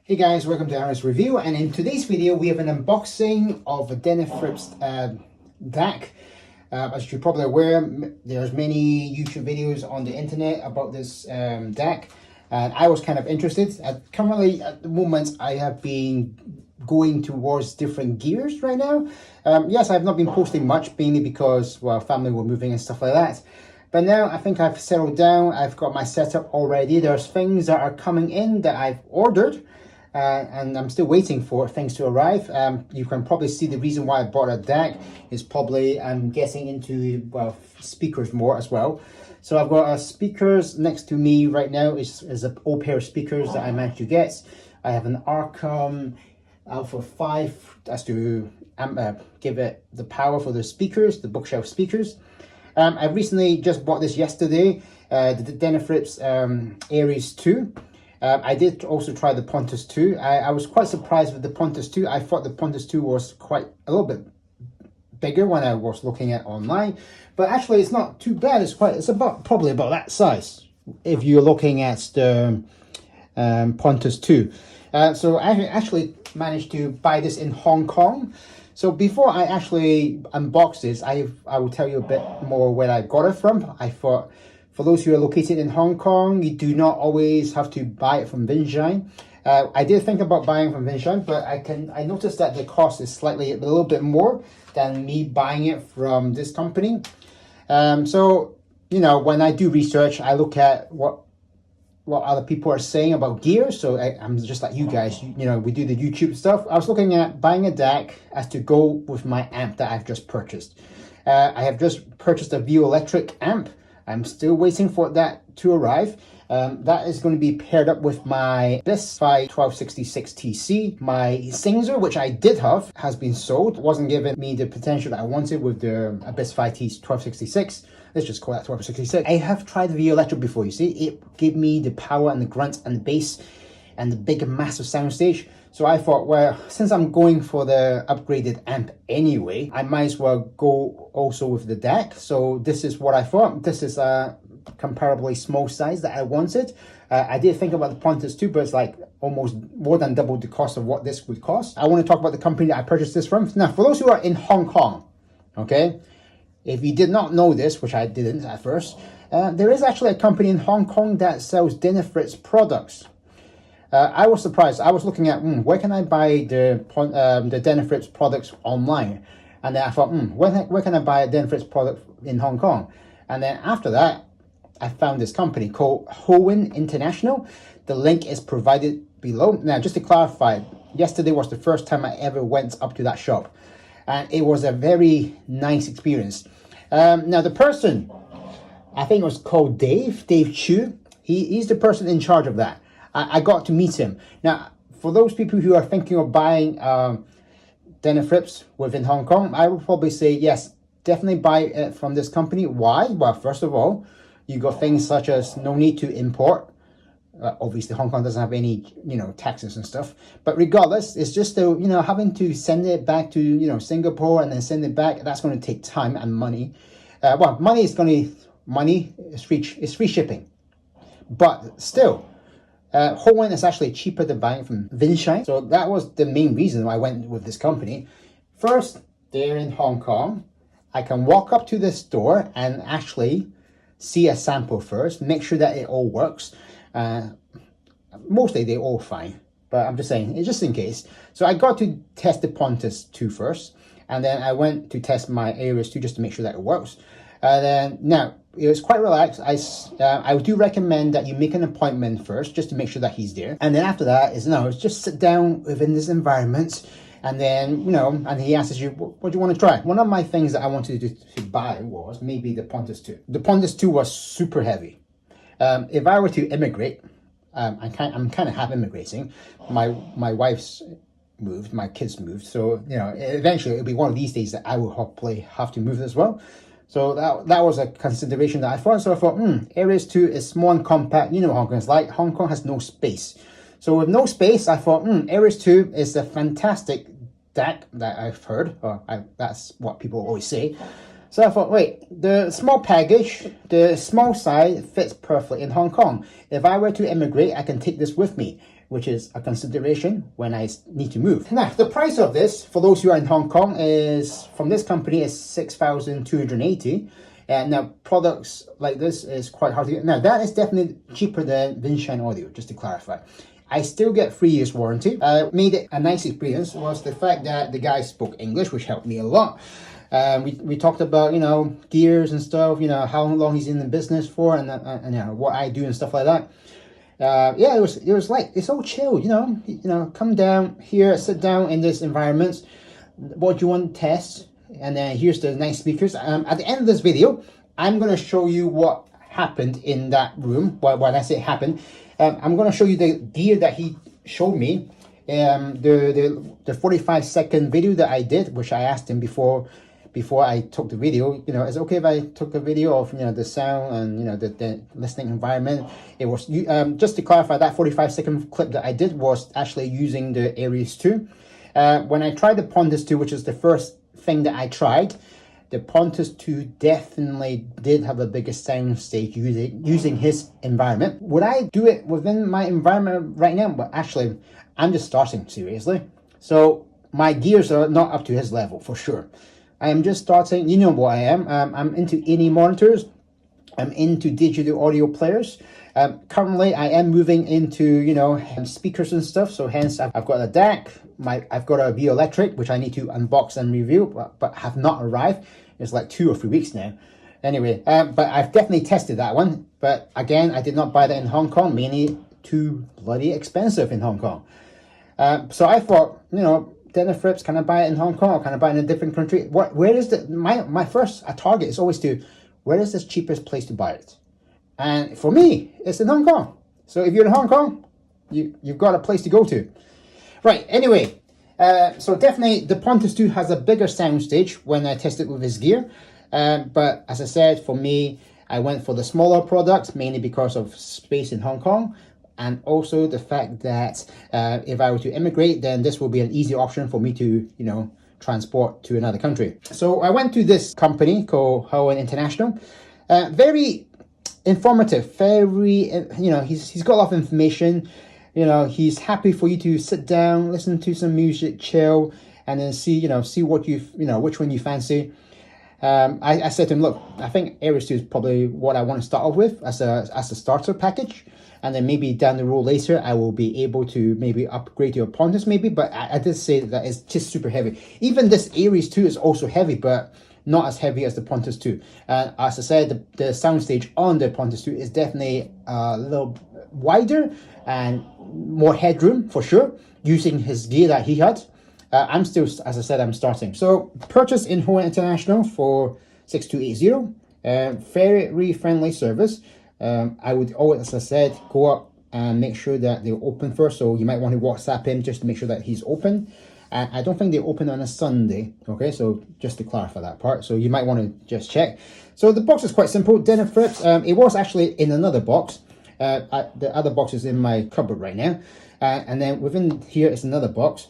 Hey guys, welcome to Aaron's Review, and in today's video we have an unboxing of a Denafrips DAC. As you're probably aware, there's many YouTube videos on the internet about this DAC, and I was kind of interested. Currently, at the moment, I have been going towards different gears right now. Yes, I've not been posting much, mainly because, well, family were moving and stuff like that. But now I think I've settled down. I've got my setup already. There's things that are coming in that I've ordered. And I'm still waiting for things to arrive. You can probably see the reason why I bought a DAC is probably I'm getting into, well, speakers more as well. So I've got speakers next to me right now is an old pair of speakers that I managed to get. I have an Arcom Alpha 5 as to give it the power for the speakers, the bookshelf speakers. I recently just bought this yesterday, the Denafrips Aries 2. I did also try the Pontus 2. I was quite surprised with the Pontus 2. I thought the Pontus 2 was quite a little bit bigger when I was looking at online, but actually it's not too bad. It's probably about that size if you're looking at the Pontus 2. So I actually managed to buy this in Hong Kong. So before I actually unbox this, I will tell you a bit more where I got it from. I thought, for those who are located in Hong Kong, you do not always have to buy it from Vinshine. I did think about buying from Vinshine, but I noticed that the cost is a little bit more than me buying it from this company. So, you know, when I do research, I look at what other people are saying about gear. So I'm just like you guys, you know, we do the YouTube stuff. I was looking at buying a DAC as to go with my amp that I've just purchased. I have just purchased a View-Electric amp. I'm still waiting for that to arrive. That is going to be paired up with my BIS-Fi 1266TC. My Singzer, which I did have, has been sold. It wasn't giving me the potential that I wanted with the BIS-Fi 1266. Let's just call that 1266. I have tried the View-Electric before, you see. It gave me the power and the grunt and the bass and the big massive soundstage. So I thought, well, since I'm going for the upgraded amp anyway, I might as well go also with the DAC. So this is what I thought. This is a comparably small size that I wanted. I did think about the Pontus 2, but it's like almost more than double the cost of what this would cost. I want to talk about the company that I purchased this from. Now, for those who are in Hong Kong, okay, if you did not know this, which I didn't at first, there is actually a company in Hong Kong that sells Denafrips products. I was surprised. I was looking at where can I buy the Denafrips products online, and then I thought, where can I buy a Denafrips product in Hong Kong? And then after that, I found this company called Howen International. The link is provided below. Now, just to clarify, yesterday was the first time I ever went up to that shop, and it was a very nice experience. Now, the person, I think it was called Dave Chu. He's the person in charge of that. I got to meet him. Now, for those people who are thinking of buying Denafrips within Hong Kong, I would probably say, yes, definitely buy it from this company. Why? Well, first of all, you got things such as no need to import. Obviously, Hong Kong doesn't have any, taxes and stuff. But regardless, it's just, having to send it back to, Singapore and then send it back. That's going to take time and money. Money is free shipping. But still, Howen is actually cheaper than buying from Vinshine. So that was the main reason why I went with this company. First, they're in Hong Kong. I can walk up to the store and actually see a sample first, make sure that it all works. Mostly they're all fine, but I'm just saying, it's just in case. So I got to test the Pontus 2 first, and then I went to test my Aries 2 just to make sure that it works. Now, it was quite relaxed. I do recommend that you make an appointment first, just to make sure that he's there. And then after that it's just sit down within this environment, and then, and he asks you, what do you want to try? One of my things that I wanted to buy was maybe the Pontus 2. The Pontus 2 was super heavy. If I were to immigrate, I'm kind of half immigrating. My wife's moved, my kids moved. So, eventually it'll be one of these days that I will hopefully have to move as well. So that was a consideration that I thought. So I thought, Aries 2 is small and compact. You know Hong Kong is like. Hong Kong has no space. So with no space, I thought, Aries 2 is a fantastic DAC that I've heard. That's what people always say. So I thought, wait, the small package, the small size fits perfectly in Hong Kong. If I were to immigrate, I can take this with me. which is a consideration when I need to move. Now, the price of this, for those who are in Hong Kong, is from this company is 6,280. And now products like this is quite hard to get. Now that is definitely cheaper than Vinshine Audio, just to clarify. I still get 3 years warranty. Made it a nice experience was the fact that the guy spoke English, which helped me a lot. We talked about, you know, gears and stuff, you know, how long he's in the business for, and you know, what I do and stuff like that. Yeah, it was like, it's all chill, you know, come down here, sit down in this environment. What do you want to test? And then here's the nice speakers. At the end of this video, I'm going to show you what happened in that room. When I say happened, I'm going to show you the gear that he showed me. The 45-second video that I did, which I asked him before I took the video, you know, is it okay if I took a video of, you know, the sound and, you know, the listening environment? It was, just to clarify, that 45-second clip that I did was actually using the Aries 2. When I tried the Pontus 2, which is the first thing that I tried, the Pontus 2 definitely did have a bigger sound stage using his environment. Would I do it within my environment right now? But actually, I'm just starting, seriously. So my gears are not up to his level, for sure. I am just starting. You know what I am. I'm into any monitors. I'm into digital audio players. Currently, I am moving into, you know, speakers and stuff. So hence, I've got a DAC. I've got a Bioelectric, which I need to unbox and review, but have not arrived. It's like 2 or 3 weeks now. Anyway, but I've definitely tested that one. But again, I did not buy that in Hong Kong, mainly too bloody expensive in Hong Kong. So I thought, you know, Denafrips, can I buy it in Hong Kong or can I buy it in a different country? Where is my first target is always to, where is the cheapest place to buy it? And for me, it's in Hong Kong. So if you're in Hong Kong, you've got a place to go to. Right, anyway, so definitely the Pontus 2 has a bigger sound stage when I tested with his gear. But as I said, for me, I went for the smaller product, mainly because of space in Hong Kong. And also the fact that if I were to immigrate, then this will be an easy option for me to, you know, transport to another country. So I went to this company called Hohen International. Very informative, very, you know, he's got a lot of information. You know, he's happy for you to sit down, listen to some music, chill, and then see what which one you fancy. I said to him, look, I think Aries 2 is probably what I want to start off with as a starter package. And then maybe down the road later, I will be able to maybe upgrade to a Pontus maybe. But I did say that it's just super heavy. Even this Aries 2 is also heavy, but not as heavy as the Pontus 2. As I said, the sound stage on the Pontus 2 is definitely a little wider and more headroom for sure, using his gear that he had. I'm still, as I said, I'm starting. So purchase in Hohen International for 6280. Very friendly service. I would always, as I said, go up and make sure that they're open first. So you might want to WhatsApp him just to make sure that he's open. And I don't think they open on a Sunday. Okay, so just to clarify that part. So you might want to just check. So the box is quite simple. Denafrips. It was actually in another box. The other box is in my cupboard right now. And then within here is another box.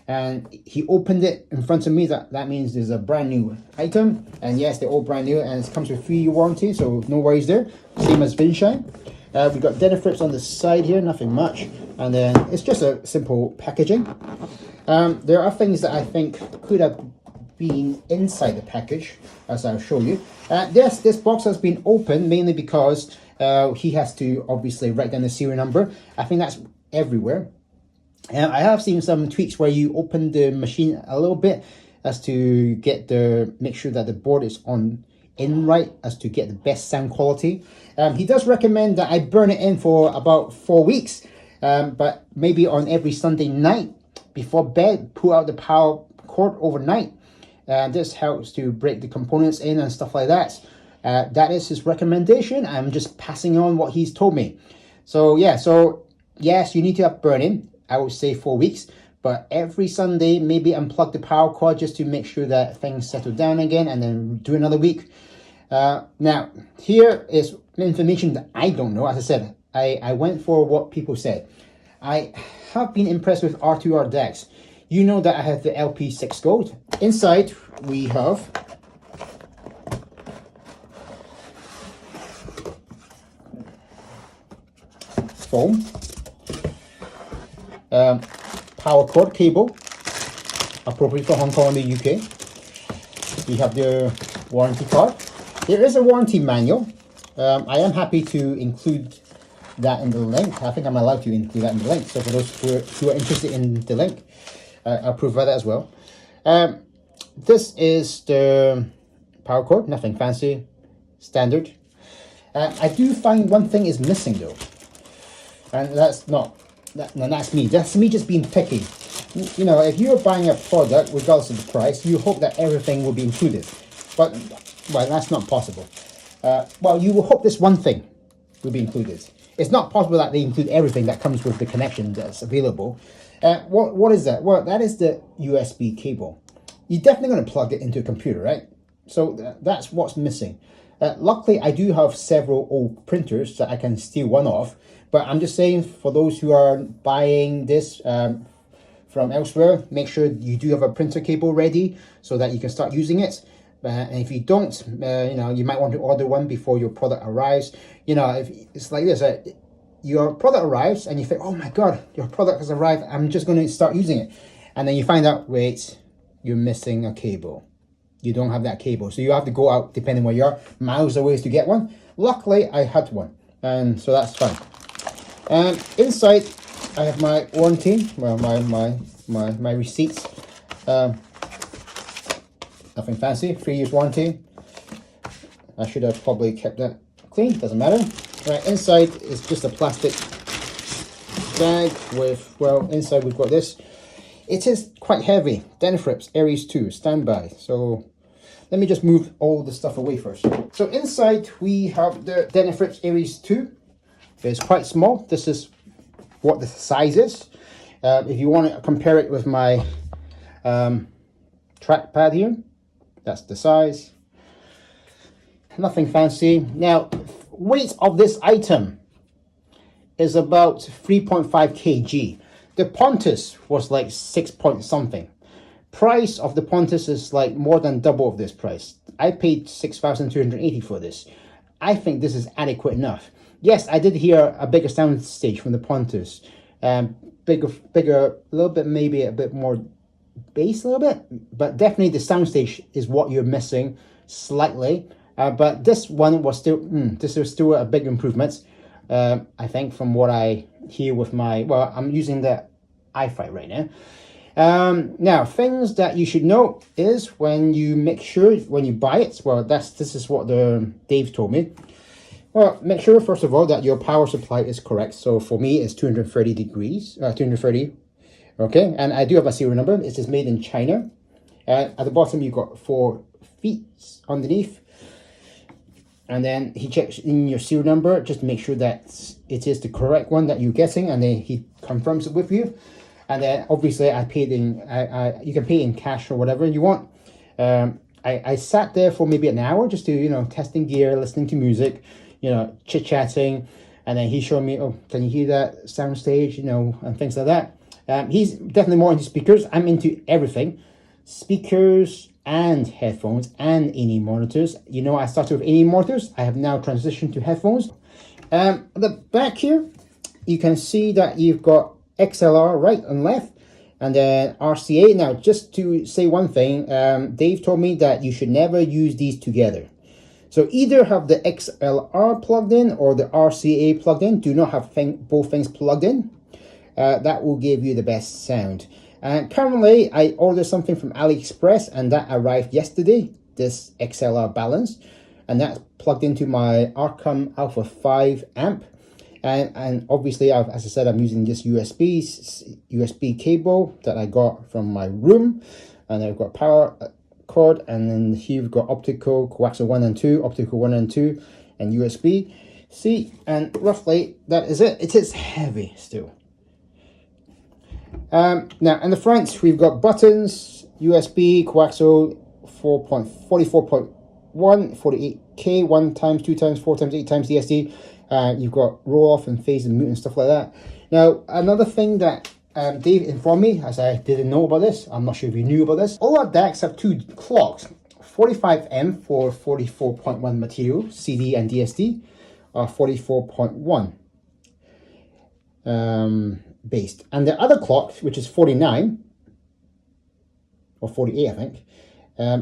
And he opened it in front of me. That means there's a brand new item. And yes, they're all brand new. And it comes with 3-year warranty. So no worries there. Same as Vinshine. We've got Denafrips on the side here. Nothing much. And then it's just a simple packaging. There are things that I think could have been inside the package, as I'll show you. Yes, this box has been opened mainly because he has to obviously write down the serial number. I think that's everywhere. I have seen some tweaks where you open the machine a little bit as to make sure that the board is in right, as to get the best sound quality. He does recommend that I burn it in for about 4 weeks, but maybe on every Sunday night before bed, pull out the power cord overnight. This helps to break the components in and stuff like that. That is his recommendation. I'm just passing on what he's told me. So yeah, so yes, you need to have burn-in. I would say 4 weeks, but every Sunday, maybe unplug the power cord just to make sure that things settle down again, and then do another week. Now, here is information that I don't know. As I said, I went for what people said. I have been impressed with R2R DACs. You know that I have the LP6 Gold. Inside, we have foam. Power cord cable, appropriate for Hong Kong and the UK. We have the warranty card. There is a warranty manual. I am happy to include that in the link. I think I'm allowed to include that in the link. So for those who are interested in the link, I'll provide that as well. This is the power cord, nothing fancy, standard. I do find one thing is missing though, and that's me. That's me just being picky. You know, if you're buying a product, regardless of the price, you hope that everything will be included. But, well, that's not possible. Well, you will hope this one thing will be included. It's not possible that they include everything that comes with the connection that's available. What is that? Well, that is the USB cable. You're definitely going to plug it into a computer, right? So that's what's missing. Luckily, I do have several old printers that I can steal one off. But I'm just saying, for those who are buying this from elsewhere, make sure you do have a printer cable ready so that you can start using it. And if you don't, you know, you might want to order one before your product arrives. You know, if it's like this, your product arrives and you think, oh my God, your product has arrived. I'm just going to start using it. And then you find out, wait, you're missing a cable. You don't have that cable. So you have to go out, depending where you are, miles away to get one. Luckily, I had one. And so that's fine. And inside, I have my warranty, well, my receipts. Nothing fancy, 3 years warranty. I should have probably kept that clean, doesn't matter. Right, inside is just a plastic bag with, well, inside we've got this. It is quite heavy. Denafrips Aries 2, standby. So let me just move all the stuff away first. So inside we have the Denafrips Aries 2. It's quite small. This is what the size is. If you want to compare it with my trackpad here, that's the size. Nothing fancy. Now, weight of this item is about 3.5 kg. The Pontus was like 6 point something. Price of the Pontus is like more than double of this price. I paid 6,280 for this. I think this is adequate enough. Yes, I did hear a bigger sound stage from the Pontus. Bigger, a little bit, maybe a bit more bass a little bit, but definitely the soundstage is what you're missing slightly. But this one was still, this is still a big improvement. I think from what I hear with my, well, I'm using the iFi right now. Now, things that you should know is when you make sure, when you buy it, well, this is what Dave told me. Well, make sure, first of all, that your power supply is correct. So for me, it's 230 degrees, 230. Okay, and I do have a serial number. It is made in China. At the bottom, you've got 4 feet underneath. And then he checks in your serial number just to make sure that it is the correct one that you're getting. And then he confirms it with you. And then obviously I paid in, you can pay in cash or whatever you want. I sat there for maybe an hour just to, you know, testing gear, listening to music, you know, chit-chatting. And then he showed me, oh, can you hear that sound stage, you know, and things like that. He's definitely more into speakers. I'm into everything. Speakers and headphones and any monitors. You know, I started with any monitors. I have now transitioned to headphones. At the back here, you can see that you've got XLR right and left, and then RCA. Now, just to say one thing, Dave told me that you should never use these together. So either have the XLR plugged in or the RCA plugged in. Do not have both things plugged in. That will give you the best sound. Currently, I ordered something from AliExpress and that arrived yesterday, this XLR balance. And that's plugged into my Arkham Alpha 5 amp. And obviously, as I said, I'm using this USB cable that I got from my room. And I've got power cord. And then here we've got optical, coaxial 1 and 2, optical 1 and 2, and USB. See, and roughly that is it. It is heavy still. Now in the front we've got buttons, USB, coaxial 44.1, 48K, 1 times, 2 times, 4 times, 8 times DSD. You've got roll off and phase and mute and stuff like that. Now another thing that Dave informed me, as I didn't know about this, I'm not sure if you knew about this, all our decks have 2 clocks, 45M for 44.1 material, CD and DSD, 44.1. based. And the other clock, which is 49 or 48, I think,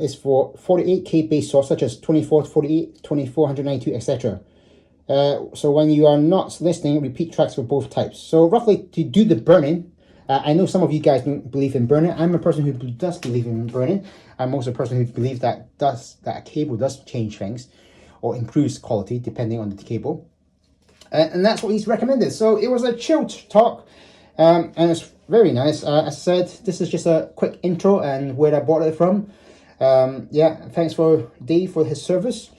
is for 48K base source, such as 24 to 48, 2492, etc. So when you are not listening, repeat tracks for both types. So roughly to do the burning, I know some of you guys don't believe in burning. I'm a person who does believe in burning. I'm also a person who believes that a cable does change things or improves quality depending on the cable. And that's what he's recommended. So it was a chilled talk, and it's very nice. As I said, this is just a quick intro and where I bought it from. Yeah, thanks for Dave for his service.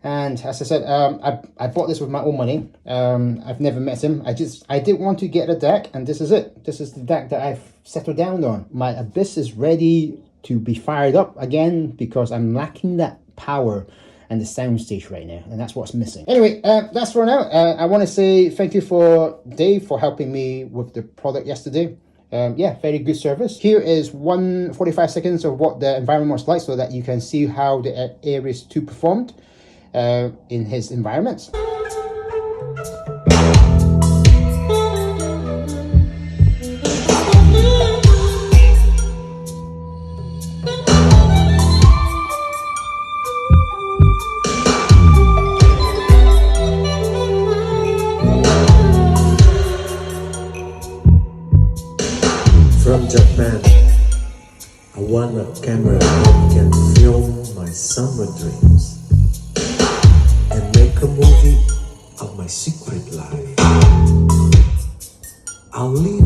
And as I said, I bought this with my own money. I've never met him. I did want to get a deck, and this is it. This is the deck that I've settled down on. My Abyss is ready to be fired up again because I'm lacking that power and the soundstage right now, and that's what's missing. Anyway, that's for now. I want to say thank you for Dave for helping me with the product yesterday. Yeah, very good service. Here is 45 seconds of what the environment was like so that you can see how the Aries 2 performed in his environments. From Japan, I want a camera that can film my summer dreams and make a movie of my secret life. I'll leave